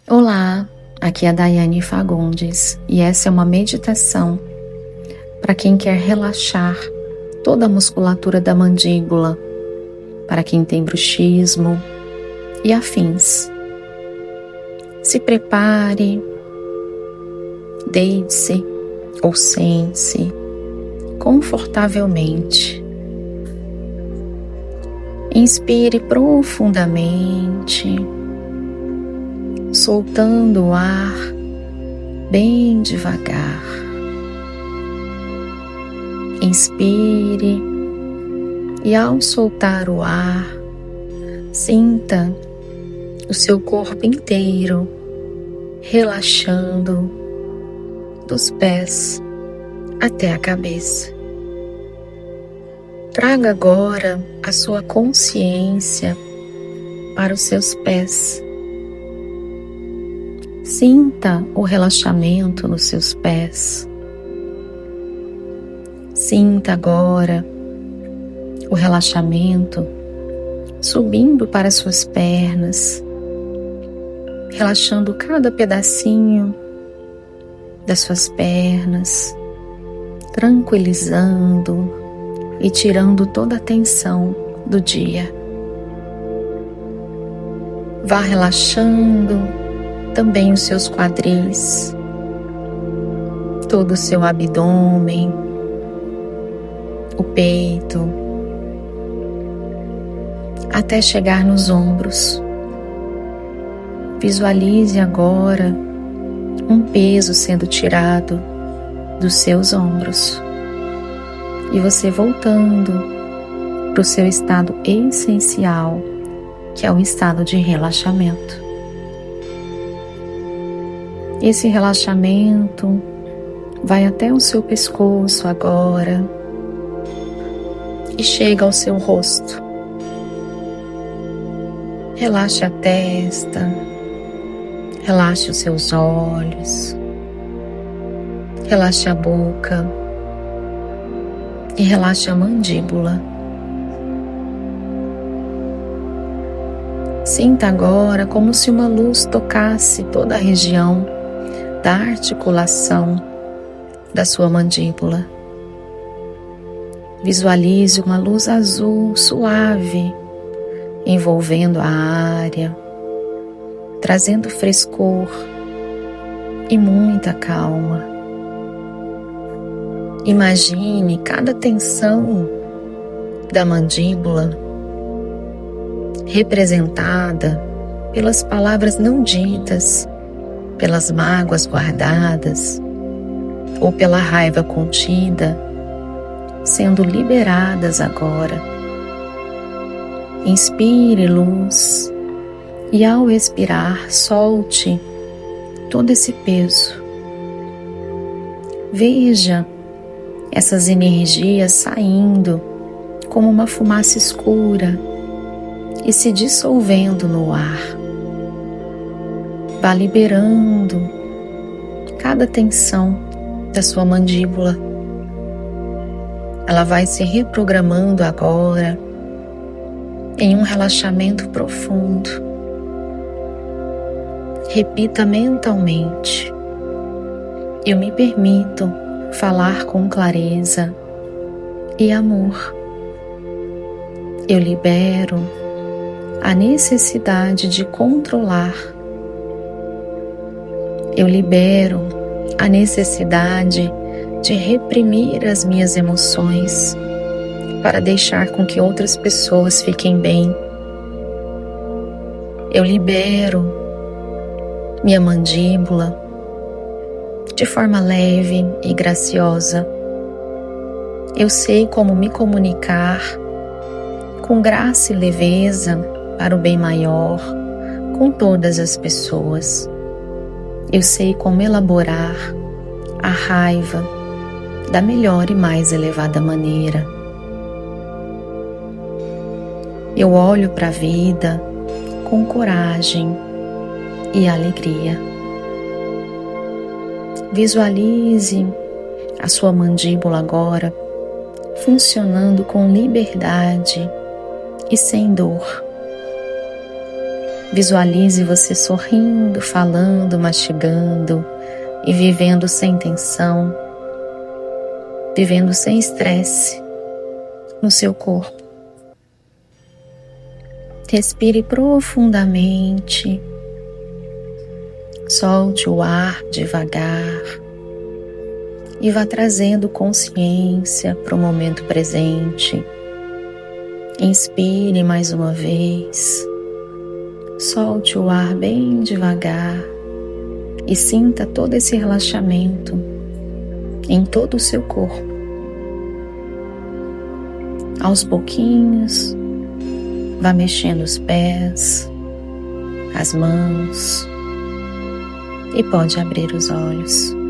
Olá, aqui é a Daiane Fagundes e essa é uma meditação para quem quer relaxar toda a musculatura da mandíbula, para quem tem bruxismo e afins. Se prepare, deite-se ou sente-se confortavelmente. Inspire profundamente, soltando o ar bem devagar. Inspire e, ao soltar o ar, sinta o seu corpo inteiro relaxando dos pés até a cabeça. Traga agora a sua consciência para os seus pés. Sinta o relaxamento nos seus pés. Sinta agora o relaxamento subindo para as suas pernas, relaxando cada pedacinho das suas pernas, tranquilizando e tirando toda a tensão do dia. Vá relaxando também os seus quadris, todo o seu abdômen, o peito, até chegar nos ombros. Visualize agora um peso sendo tirado dos seus ombros e você voltando para o seu estado essencial, que é o estado de relaxamento. Esse relaxamento vai até o seu pescoço agora e chega ao seu rosto. Relaxe a testa, relaxe os seus olhos, relaxe a boca e relaxe a mandíbula. Sinta agora como se uma luz tocasse toda a região da articulação da sua mandíbula. Visualize uma luz azul suave envolvendo a área, trazendo frescor e muita calma. Imagine cada tensão da mandíbula representada pelas palavras não ditas, pelas mágoas guardadas ou pela raiva contida, sendo liberadas agora. Inspire luz e, ao expirar, solte todo esse peso. Veja essas energias saindo como uma fumaça escura e se dissolvendo no ar. Vá liberando cada tensão da sua mandíbula. Ela vai se reprogramando agora em um relaxamento profundo. Repita mentalmente: eu me permito falar com clareza e amor. Eu libero a necessidade de controlar. Eu libero a necessidade de reprimir as minhas emoções para deixar com que outras pessoas fiquem bem. Eu libero minha mandíbula de forma leve e graciosa. Eu sei como me comunicar com graça e leveza para o bem maior com todas as pessoas. Eu sei como elaborar a raiva da melhor e mais elevada maneira. Eu olho para a vida com coragem e alegria. Visualize a sua mandíbula agora funcionando com liberdade e sem dor. Visualize você sorrindo, falando, mastigando e vivendo sem tensão, vivendo sem estresse no seu corpo. Respire profundamente, solte o ar devagar e vá trazendo consciência para o momento presente. Inspire mais uma vez, solte o ar bem devagar e sinta todo esse relaxamento em todo o seu corpo. Aos pouquinhos, vá mexendo os pés, as mãos e pode abrir os olhos.